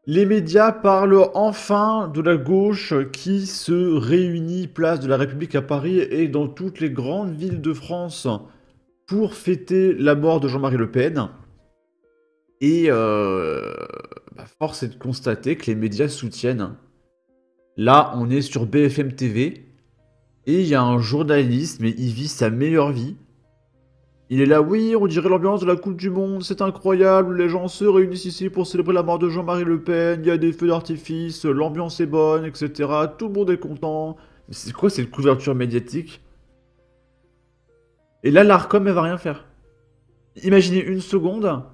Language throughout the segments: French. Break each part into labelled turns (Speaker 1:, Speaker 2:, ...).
Speaker 1: Les médias parlent enfin de la gauche qui se réunit place de la République à Paris et dans toutes les grandes villes de France pour fêter la mort de Jean-Marie Le Pen. Et force est de constater que les médias soutiennent. Là, on est sur BFM TV et il y a un journaliste, mais il vit sa meilleure vie. Il est là, oui, on dirait l'ambiance de la Coupe du Monde, c'est incroyable, les gens se réunissent ici pour célébrer la mort de Jean-Marie Le Pen, il y a des feux d'artifice, l'ambiance est bonne, etc. Tout le monde est content. Mais c'est quoi cette couverture médiatique? Et là, l'ARCOM, elle va rien faire. Imaginez une seconde,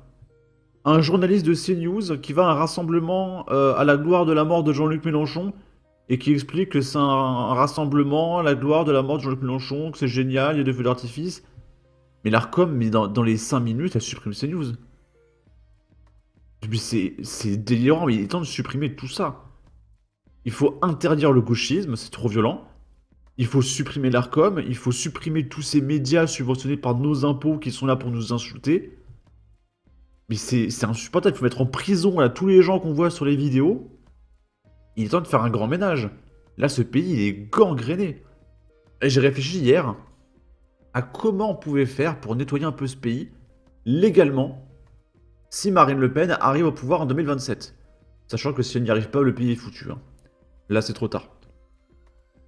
Speaker 1: un journaliste de CNews qui va à un rassemblement à la gloire de la mort de Jean-Luc Mélenchon et qui explique que c'est un rassemblement à la gloire de la mort de Jean-Luc Mélenchon, que c'est génial, il y a des feux d'artifice. Mais l'ARCOM, mais dans les 5 minutes, elle supprime CNews. Mais c'est délirant, mais il est temps de supprimer tout ça. Il faut interdire le gauchisme, c'est trop violent. Il faut supprimer l'ARCOM, il faut supprimer tous ces médias subventionnés par nos impôts qui sont là pour nous insulter. Mais c'est insupportable, il faut mettre en prison là, tous les gens qu'on voit sur les vidéos. Il est temps de faire un grand ménage. Là, ce pays, il est gangréné. Et j'ai réfléchi hier à comment on pouvait faire pour nettoyer un peu ce pays légalement si Marine Le Pen arrive au pouvoir en 2027. Sachant que si elle n'y arrive pas, le pays est foutu. Hein. Là, c'est trop tard.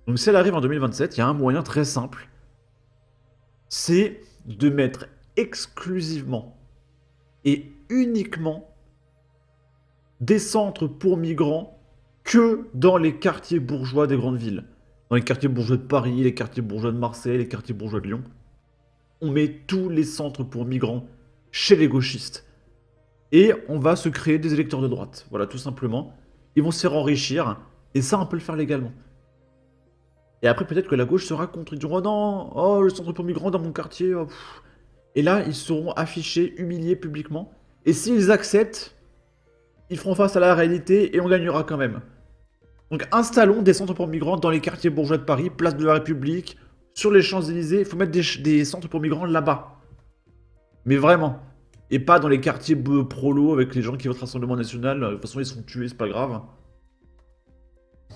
Speaker 1: Donc si elle arrive en 2027, il y a un moyen très simple. C'est de mettre exclusivement et uniquement des centres pour migrants que dans les quartiers bourgeois des grandes villes. Dans les quartiers bourgeois de Paris, les quartiers bourgeois de Marseille, les quartiers bourgeois de Lyon. On met tous les centres pour migrants chez les gauchistes. Et on va se créer des électeurs de droite. Voilà, tout simplement. Ils vont se faire enrichir. Et ça, on peut le faire légalement. Et après, peut-être que la gauche sera contre. Ils diront, oh non, oh, le centre pour migrants dans mon quartier. Oh, et là, ils seront affichés, humiliés publiquement. Et s'ils acceptent, ils feront face à la réalité et on gagnera quand même. Donc installons des centres pour migrants dans les quartiers bourgeois de Paris, place de la République, sur les Champs-Élysées. Il faut mettre des centres pour migrants là-bas. Mais vraiment. Et pas dans les quartiers prolo avec les gens qui votent Rassemblement National. De toute façon, ils sont tués, c'est pas grave.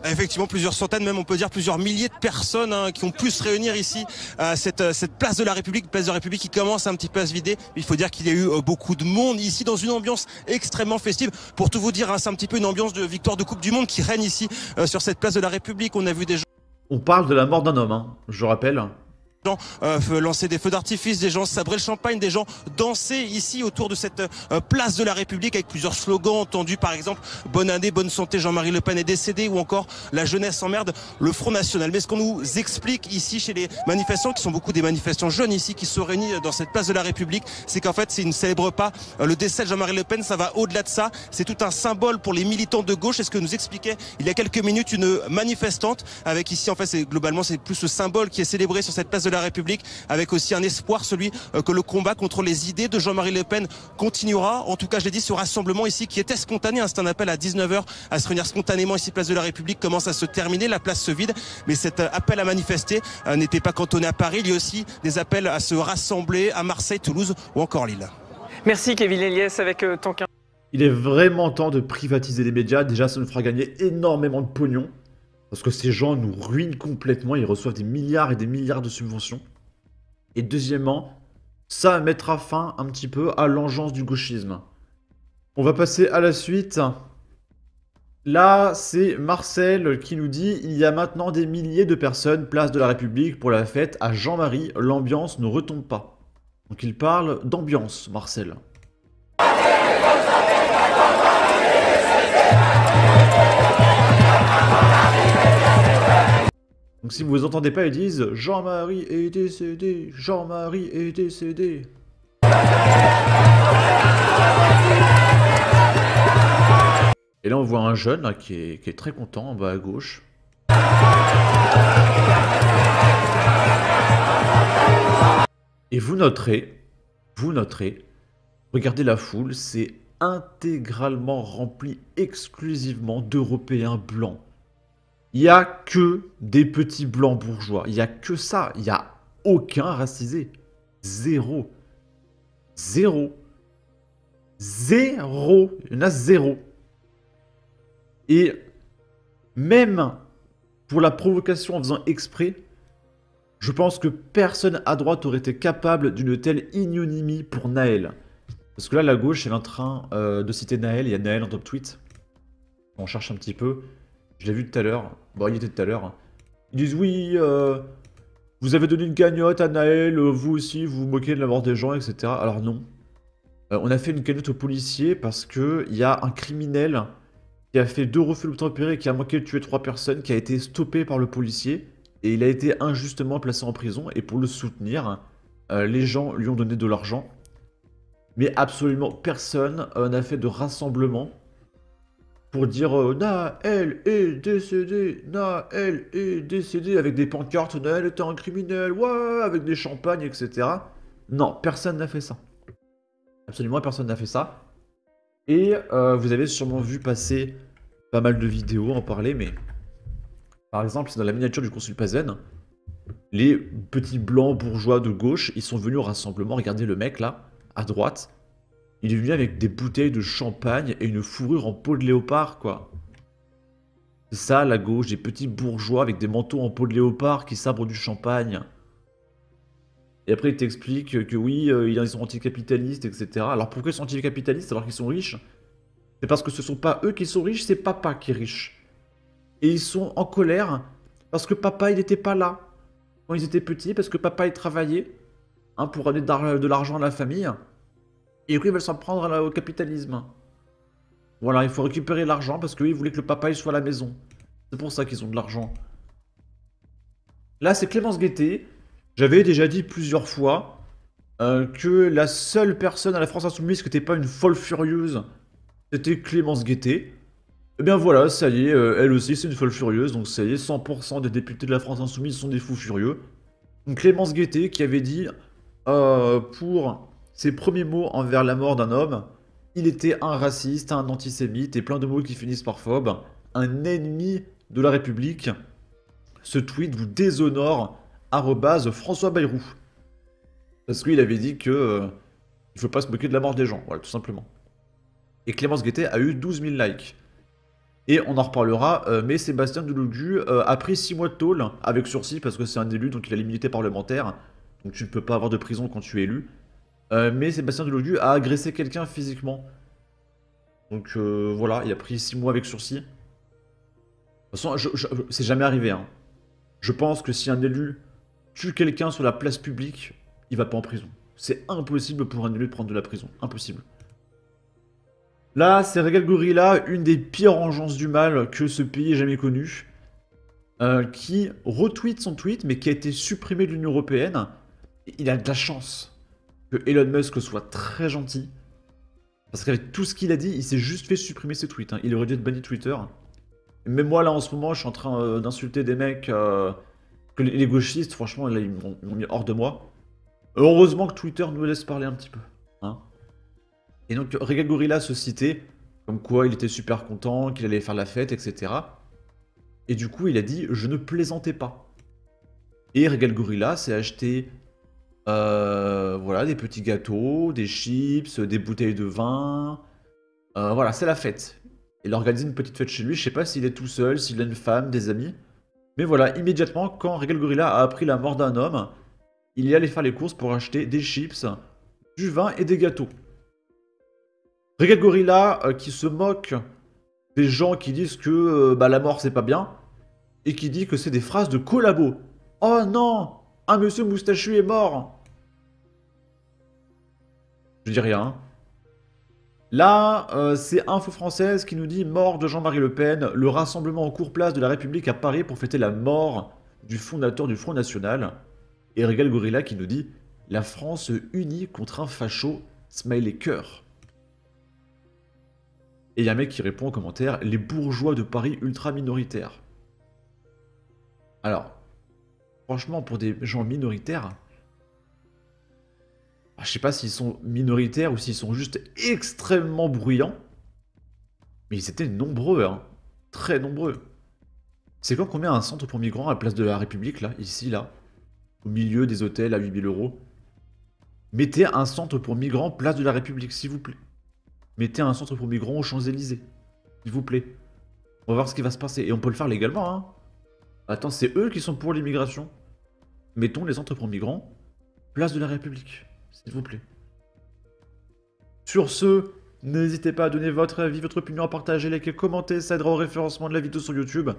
Speaker 2: Effectivement, plusieurs centaines, même on peut dire plusieurs milliers de personnes qui ont pu se réunir ici à cette place de la République, place de la République qui commence un petit peu à se vider. Il faut dire qu'il y a eu beaucoup de monde ici dans une ambiance extrêmement festive. Pour tout vous dire, c'est un petit peu une ambiance de victoire de Coupe du Monde qui règne ici sur cette place de la République. On a vu des gens...
Speaker 1: On parle de la mort d'un homme, hein, je rappelle.
Speaker 2: Des gens lancer des feux d'artifice, des gens sabrer le champagne, des gens danser ici autour de cette place de la République avec plusieurs slogans entendus, par exemple bonne année, bonne santé, Jean-Marie Le Pen est décédé, ou encore la jeunesse emmerde le Front National. Mais ce qu'on nous explique ici chez les manifestants, qui sont beaucoup des manifestants jeunes ici, qui se réunissent dans cette place de la République, c'est qu'en fait ils ne célèbrent pas le décès de Jean-Marie Le Pen, ça va au-delà de ça, c'est tout un symbole pour les militants de gauche. C'est ce que nous expliquait il y a quelques minutes une manifestante, avec ici en fait c'est plus le symbole qui est célébré sur cette place de la République, avec aussi un espoir, celui que le combat contre les idées de Jean-Marie Le Pen continuera. En tout cas, je l'ai dit, ce rassemblement ici qui était spontané, c'est un appel à 19 h à se réunir spontanément ici place de la République, commence à se terminer, la place se vide, mais cet appel à manifester n'était pas cantonné à Paris, il y a aussi des appels à se rassembler à Marseille, Toulouse ou encore Lille.
Speaker 3: Merci Kevin Eliès avec Tanquin.
Speaker 1: Il est vraiment temps de privatiser les médias. Déjà, ça nous fera gagner énormément de pognon. Parce que ces gens nous ruinent complètement. Ils reçoivent des milliards et des milliards de subventions. Et deuxièmement, ça mettra fin un petit peu à l'engeance du gauchisme. On va passer à la suite. Là, c'est Marcel qui nous dit « Il y a maintenant des milliers de personnes, place de la République, pour la fête à Jean-Marie. L'ambiance ne retombe pas. » Donc il parle d'ambiance, Marcel. Donc si vous ne entendez pas, ils disent « Jean-Marie est décédé, Jean-Marie est décédé ». Et là on voit un jeune là, qui est très content en bas à gauche. Et vous noterez, regardez la foule, c'est intégralement rempli exclusivement d'Européens blancs. Il n'y a que des petits blancs bourgeois. Il n'y a que ça. Il n'y a aucun racisé. Zéro. Il y en a zéro. Et même pour la provocation en faisant exprès, je pense que personne à droite aurait été capable d'une telle ignominie pour Naël. Parce que là, la gauche, elle est en train de citer Naël. Il y a Naël en top tweet. On cherche un petit peu. Je l'ai vu tout à l'heure. Bon, il était tout à l'heure. Ils disent oui, vous avez donné une cagnotte à Naël, vous aussi, vous vous moquez de la mort des gens, etc. Alors non. On a fait une cagnotte aux policiers parce qu'il y a un criminel qui a fait 2 refus d'obtempérer et qui a manqué de tuer 3 personnes, qui a été stoppé par le policier. Et il a été injustement placé en prison. Et pour le soutenir, les gens lui ont donné de l'argent. Mais absolument personne n'a fait de rassemblement pour dire Naël est décédé, Naël est décédé, avec des pancartes, Naël était un criminel, ouais, avec des champagnes, etc. Non, personne n'a fait ça. Absolument personne n'a fait ça. Et vous avez sûrement vu passer pas mal de vidéos en parler, mais par exemple, c'est dans la miniature du consul Pazen, les petits blancs bourgeois de gauche, ils sont venus au rassemblement, regardez le mec là, à droite, il est venu avec des bouteilles de champagne et une fourrure en peau de léopard, quoi. C'est ça, la gauche, des petits bourgeois avec des manteaux en peau de léopard qui sabrent du champagne. Et après, il t'explique que oui, ils sont anticapitalistes, etc. Alors pourquoi ils sont anticapitalistes alors qu'ils sont riches? C'est parce que ce sont pas eux qui sont riches, c'est papa qui est riche. Et ils sont en colère parce que papa, il n'était pas là quand ils étaient petits, parce que papa, il travaillait pour amener de l'argent à la famille. Et du coup, ils veulent s'en prendre au capitalisme. Voilà, il faut récupérer l'argent parce qu'ils voulaient que le papa il soit à la maison. C'est pour ça qu'ils ont de l'argent. Là, c'est Clémence Guettet. J'avais déjà dit plusieurs fois que la seule personne à la France Insoumise qui n'était pas une folle furieuse, c'était Clémence Guettet. Et bien voilà, ça y est, elle aussi c'est une folle furieuse, donc ça y est, 100% des députés de la France Insoumise sont des fous furieux. Donc Clémence Guettet qui avait dit, pour ses premiers mots envers la mort d'un homme, il était un raciste, un antisémite, et plein de mots qui finissent par phobe, un ennemi de la République. Ce tweet vous déshonore, François Bayrou. Parce qu'il avait dit que il faut pas se moquer de la mort des gens, voilà, tout simplement. Et Clémence Guettet a eu 12 000 likes. Et on en reparlera, mais Sébastien Delogu a pris 6 mois de tôle, avec sursis, parce que c'est un élu, donc il a l'immunité parlementaire, donc tu ne peux pas avoir de prison quand tu es élu. Mais Sébastien Delogu a agressé quelqu'un physiquement. Donc voilà, il a pris 6 mois avec sursis. De toute façon, c'est jamais arrivé. Hein. Je pense que si un élu tue quelqu'un sur la place publique, il va pas en prison. C'est impossible pour un élu de prendre de la prison. Impossible. Là, c'est Regal Gorilla, une des pires engences du mal que ce pays ait jamais connu, qui retweet son tweet, mais qui a été supprimé de l'Union Européenne. Il a de la chance que Elon Musk soit très gentil, parce qu'avec tout ce qu'il a dit, il s'est juste fait supprimer ses tweets. Hein. Il aurait dû être banni de Twitter. Mais moi, là, en ce moment, je suis en train d'insulter des mecs que les gauchistes, franchement, là, ils m'ont mis hors de moi. Heureusement que Twitter nous laisse parler un petit peu. Hein. Et donc, Regal Gorilla se citait, comme quoi il était super content, qu'il allait faire la fête, etc. Et du coup, il a dit « Je ne plaisantais pas ». Et Regal Gorilla s'est acheté voilà, des petits gâteaux, des chips, des bouteilles de vin. Voilà, c'est la fête. Il a organisé une petite fête chez lui. Je sais pas s'il est tout seul, s'il a une femme, des amis. Mais voilà, immédiatement, quand Regal Gorilla a appris la mort d'un homme, il est allé faire les courses pour acheter des chips, du vin et des gâteaux. Regal Gorilla qui se moque des gens qui disent que la mort c'est pas bien, et qui dit que c'est des phrases de collabo. Oh non, un monsieur moustachu est mort. Je dis rien. Hein. Là, c'est Info Française qui nous dit « Mort de Jean-Marie Le Pen, le rassemblement en cours place de la République à Paris pour fêter la mort du fondateur du Front National. » Et Regal Gorilla qui nous dit « La France unie contre un facho, smiley cœur. » Et il y a un mec qui répond en commentaire « Les bourgeois de Paris ultra minoritaires. » Alors, franchement, pour des gens minoritaires, je sais pas s'ils sont minoritaires ou s'ils sont juste extrêmement bruyants, mais ils étaient nombreux, hein. Très nombreux. C'est quand qu'on met un centre pour migrants à la place de la République, là, ici, là, au milieu des hôtels à 8 000 €. Mettez un centre pour migrants place de la République, s'il vous plaît. Mettez un centre pour migrants aux Champs-Élysées, s'il vous plaît. On va voir ce qui va se passer. Et on peut le faire légalement, hein. Attends, c'est eux qui sont pour l'immigration. Mettons les centres pour migrants. Place de la République, s'il vous plaît. Sur ce, n'hésitez pas à donner votre avis, votre opinion, à partager, liker, commenter. Ça aidera au référencement de la vidéo sur YouTube.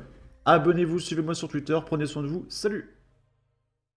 Speaker 1: Abonnez-vous, suivez-moi sur Twitter. Prenez soin de vous. Salut!